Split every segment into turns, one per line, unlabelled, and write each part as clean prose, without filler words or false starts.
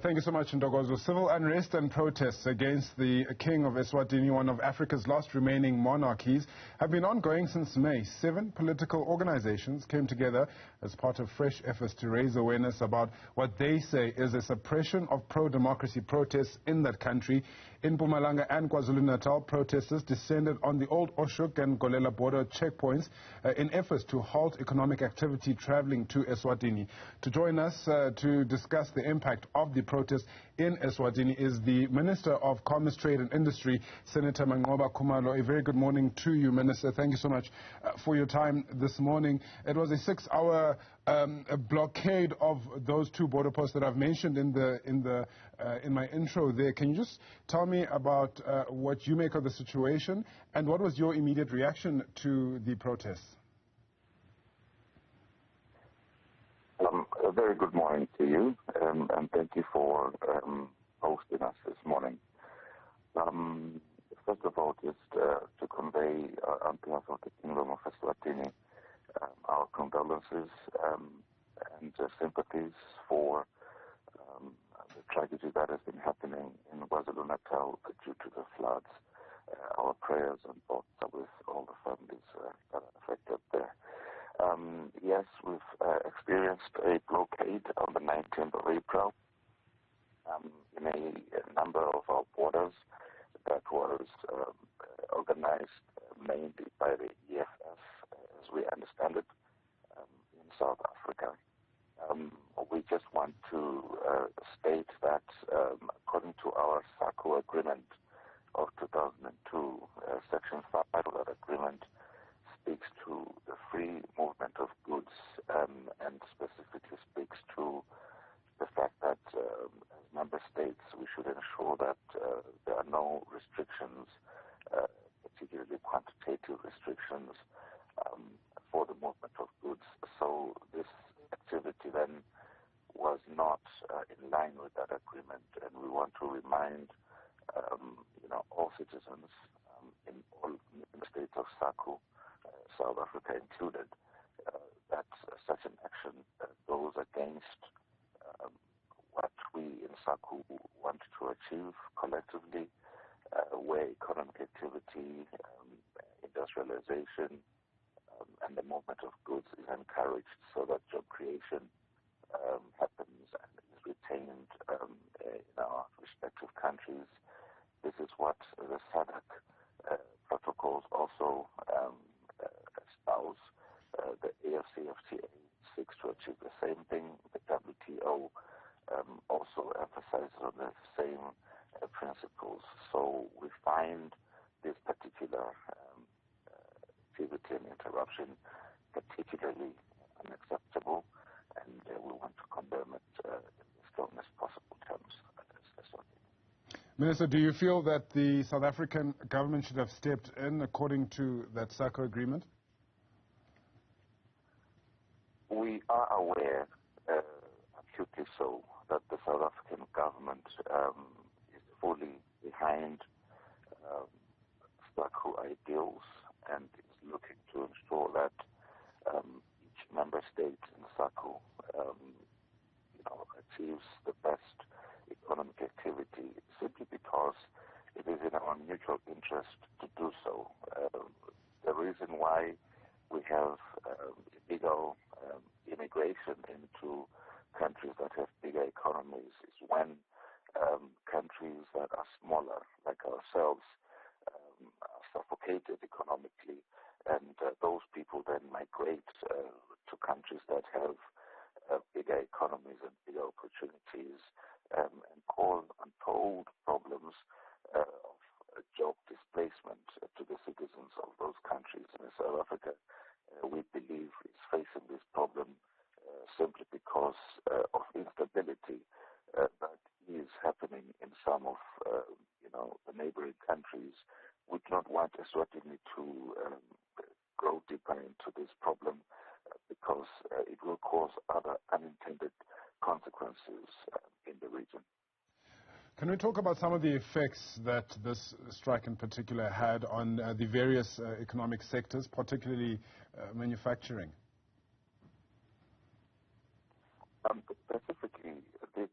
Thank you so much, Ndogozo. Civil unrest and protests against the King of Eswatini, one of Africa's last remaining monarchies, have been ongoing since May. 7 political organizations came together as part of fresh efforts to raise awareness about what they say is a suppression of pro-democracy protests in that country. In Mpumalanga and KwaZulu-Natal, protesters descended on the old Oshuk and Golela border checkpoints in efforts to halt economic activity traveling to Eswatini. To join us to discuss the impact of the protest in Eswatini is the Minister of Commerce, Trade and Industry, Senator Manqoba Khumalo. A very good morning to you, Minister. Thank you so much for your time this morning. It was a 6-hour blockade of those two border posts that I've mentioned in my intro there. Can you just tell me about what you make of the situation and what was your immediate reaction to the protests?
A very good morning to you, and thank you for hosting us this morning. First of all, just to convey on behalf of the Kingdom of Eswatini our condolences and sympathies for the tragedy that has been happening in KwaZulu-Natal due to the floods. Our prayers and thoughts are with all the families that are affected there. Yes, we've experienced a blockade on the 19th of April in a number of our borders that was organized mainly by the EFF, as we understand it, in South Africa. We just want to state that according to our SACO agreement of 2002, Section 5 of that agreement speaks to the free movement of goods and specifically speaks to the fact that as member states we should ensure that there are no restrictions, particularly quantitative restrictions for the movement of goods. So this activity then was not in line with that agreement, and we want to remind all citizens in all member states of SACO, South Africa included, that such an action goes against what we in SACO want to achieve collectively, where economic activity, industrialization, and the movement of goods is encouraged so that job creation happens and is retained in our respective countries. This is what the SADC protocols also espouse. The AFCFTA seeks to achieve the same thing. The WTO also emphasizes on the same principles. So we find this particular activity and interruption particularly unacceptable, and we want to condemn it in the strongest possible terms.
Minister, do you feel that the South African government should have stepped in according to that SACO agreement?
We are aware, acutely so, that the South African government is fully behind SACO ideals and is looking to ensure that each member state in SACO achieves the best economic activity, simply because it is in our mutual interest to do so. The reason why we have illegal immigration into countries that have bigger economies is when countries that are smaller, like ourselves, are suffocated economically, and those people then migrate to countries that have bigger economies and bigger opportunities, and cause untold problems of job displacement to the citizens of those countries. And South Africa, we believe, is facing this problem simply because of instability that is happening in some of the neighboring countries. We do not want Eswatini to go deeper into this problem because it will cause other unintended consequences in the region.
Can we talk about some of the effects that this strike in particular had on the various economic sectors, particularly manufacturing?
Specifically, this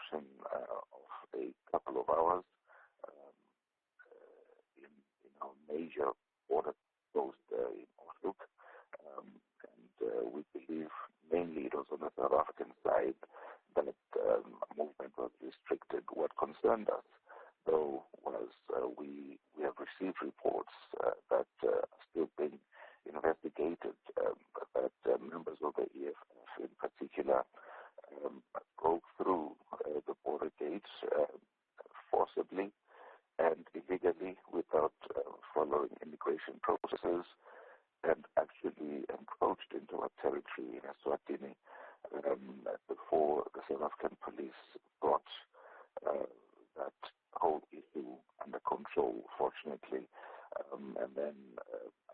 disruption of a couple of hours in our major border post in Oslo. And we believe mainly it was on the South African side that movement was restricted. What concerned us, though, was we have received reports that are still being investigated, that members of the EFF in particular broke through the border gates forcibly and illegally without following immigration processes, and actually encroached into our territory in Eswatini before the South African police brought that whole issue under control, fortunately. And then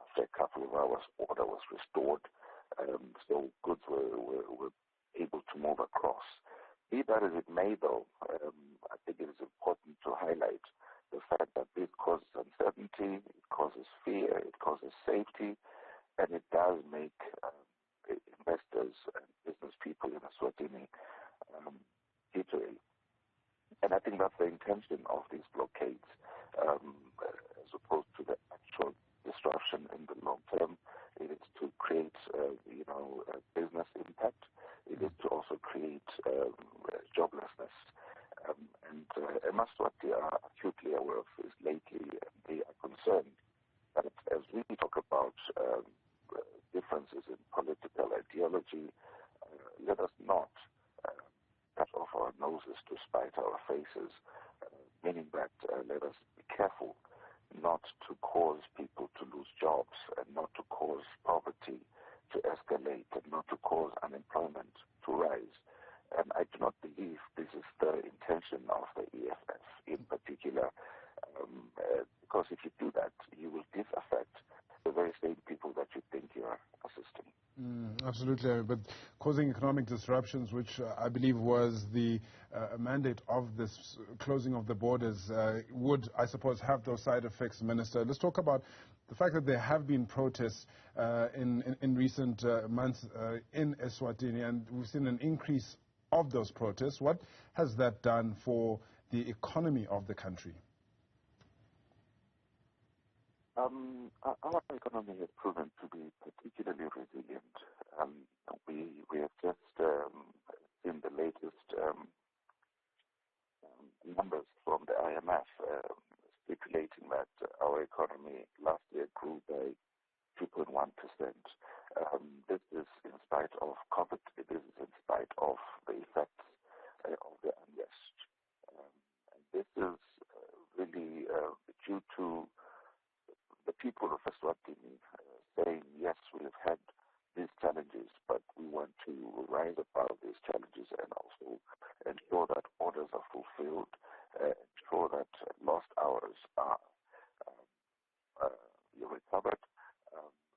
after a couple of hours, order was restored, so goods were able to move across. Be that as it may, though, I think it is important to highlight the fact that this causes uncertainty, it causes fear, it causes safety, and it does make investors and business people in Eswatini jittery. And I think that's the intention of these blockades, as opposed to the actual disruption in the long term. It is to create, a business impact. It is to also create joblessness. And Eswatini are acutely aware of this lately. They are concerned that as we talk about differences in political ideology, let us not cut off our noses to spite our faces, meaning that let us be careful not to cause people to lose jobs and not to cause poverty to escalate and not to cause unemployment to rise. And I do not believe this is the intention of the EFF in particular, because if you do that, you will disaffect the very same people that you think you are assisting.
Absolutely, but causing economic disruptions, which I believe was the mandate of this closing of the borders, would, I suppose, have those side effects, Minister. Let's talk about the fact that there have been protests in recent months in Eswatini, and we've seen an increase of those protests. What has that done for the economy of the country?
Our economy has proven to be particularly resilient. We have just seen the latest numbers from the IMF stipulating that our economy last year grew by 2.1%. This is in spite of COVID. This is in spite of the effects of the unrest. And this is really due to the people of Eswatini saying, yes, we have had these challenges, but we want to rise above these challenges and also ensure that orders are fulfilled, ensure that lost hours are recovered.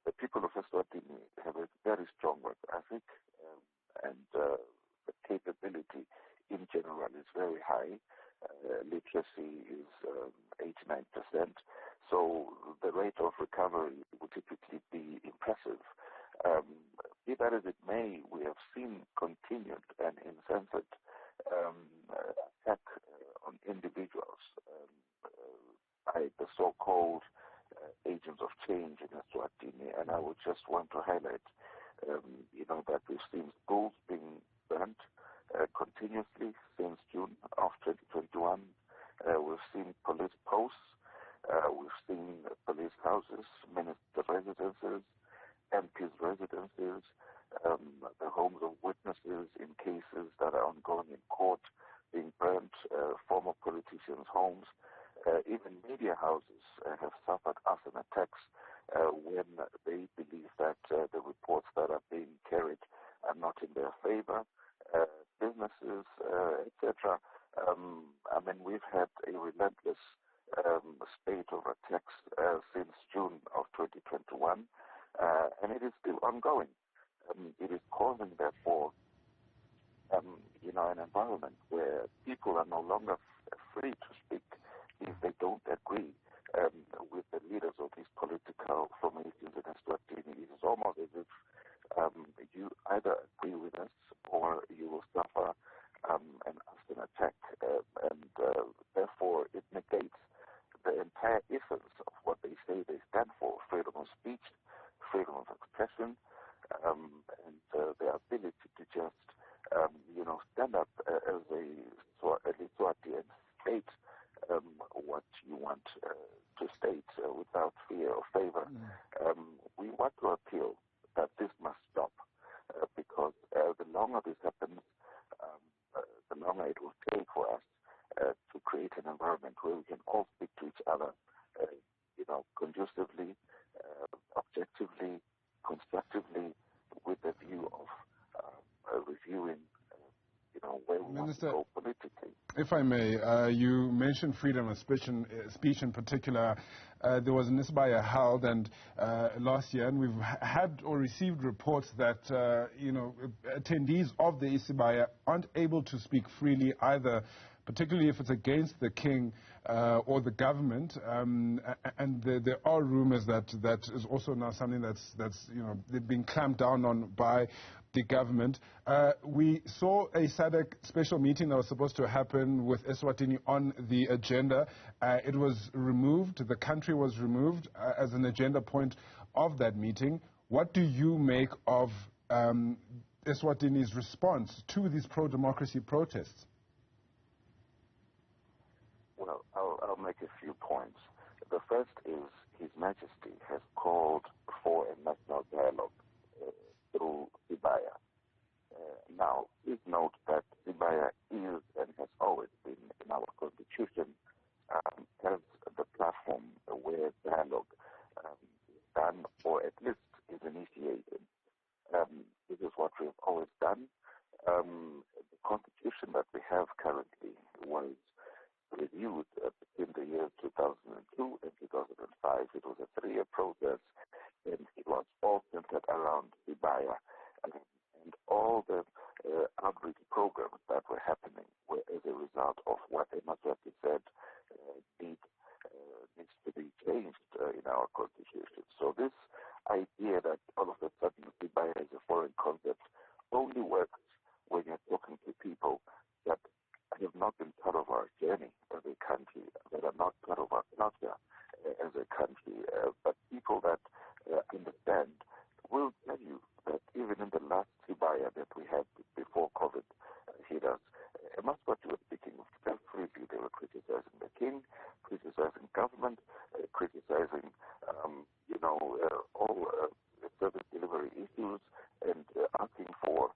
The people of Eswatini have a very strong work ethic, and the capability in general is very high. Literacy is 89%, so the rate of recovery would typically be impressive. Be that as it may, we have seen continued and insensate attack on individuals by the so-called agents of change in Eswatini, and I would just want to highlight, that we've seen schools being burnt continuously since June of 2021. We've seen police posts, we've seen police houses, minister residences, MPs' residences, the homes of witnesses in cases that are ongoing in court being burnt, former politicians' homes. Even media houses have suffered arson attacks when they believe that the reports that are being carried are not in their favor. Businesses, etc. We've had a relentless spate of attacks since June of 2021, and it is still ongoing. It is causing, therefore, an environment where people are no longer free to speak if they don't agree with the leaders of these political formations in Eswatini. It is almost as if you either agree with us or you will suffer and after an attack, therefore it negates the entire essence of what they say they stand for: freedom of speech, freedom of expression, and the ability to just, stand up as a Eswatini and state what you want to state without fear or favor. We want to appeal that this must stop because the longer this happens, the longer it will take for us to create an environment where we can all speak to each other, conducively, objectively, constructively, with the view of reviewing, where we
Minister,
want to go politically.
If I may, you mentioned freedom of speech in particular. There was an Isibaya held last year, and we've had or received reports that attendees of the Isibaya aren't able to speak freely either, particularly if it's against the king or the government. And there are rumors that is also now something that's being clamped down on by the government. We saw a SADC special meeting that was supposed to happen with Eswatini on the agenda. It was removed. The country was removed as an agenda point of that meeting. What do you make of Eswatini's response to these pro-democracy protests?
Well, I'll make a few points. The first is His Majesty has called for a national dialogue through Isibaya. Now, please note that Isibaya is and has always been in our constitution has the platform where dialogue is done, or at least is initiated. This is what we've always done. The constitution that we have currently was reviewed between the years 2002 and 2005. It was a 3-year process, and it was all centered around Isibaya. And all the outreach programs that were happening were as a result of what Eswatini said needs to be changed in our constitution. So this idea that all of a sudden Isibaya is a foreign concept only works when you're talking to people that have not been part of our journey as a country, that are not part of our culture as a country, but people that understand will tell you that even in the last Isibaya that we had before COVID hit us, Eswatini was speaking very freely. They were criticizing the king, criticizing government, criticizing, all service delivery issues, and asking for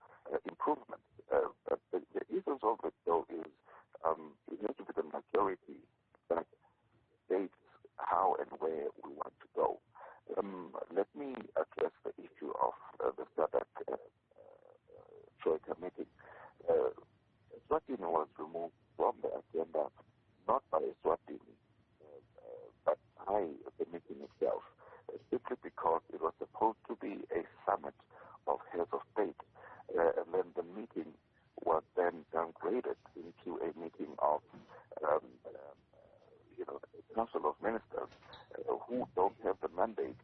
improvement. But the essence of it, though, is it has to be the majority that states how and where we want to go. Let me address the issue of the SADC Troika meeting. Eswatini was removed from the agenda, not by Eswatini, but by the meeting itself, simply because it was supposed to be a summit of heads of state, and then the meeting was then downgraded into a meeting of a council of ministers who don't have the mandate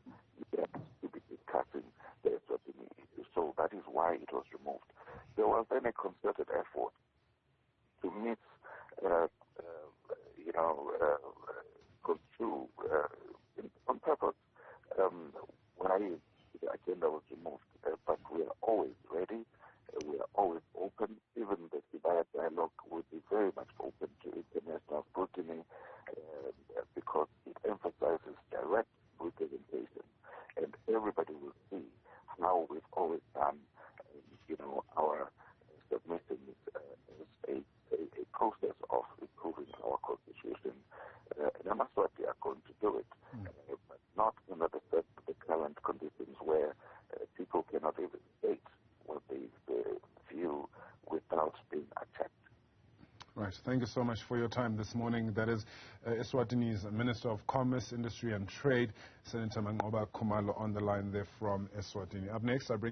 yet to be discussing the Eswatini issue. So that is why it was removed. There was then a concerted effort to mix, construe on purpose why the agenda was removed. But we are always ready. We are always open. Even the Isibaya dialogue would be very much open to international scrutiny because it emphasizes direct representation, and everybody will see how we've always done, our submissions as a process of improving our constitution. And Eswatini are going to do it, but not under the current conditions where people cannot even state what they view without being attacked.
Right. Thank you so much for your time this morning. That is Eswatini's Minister of Commerce, Industry and Trade, Senator Manqoba Khumalo, on the line there from Eswatini. Up next, I bring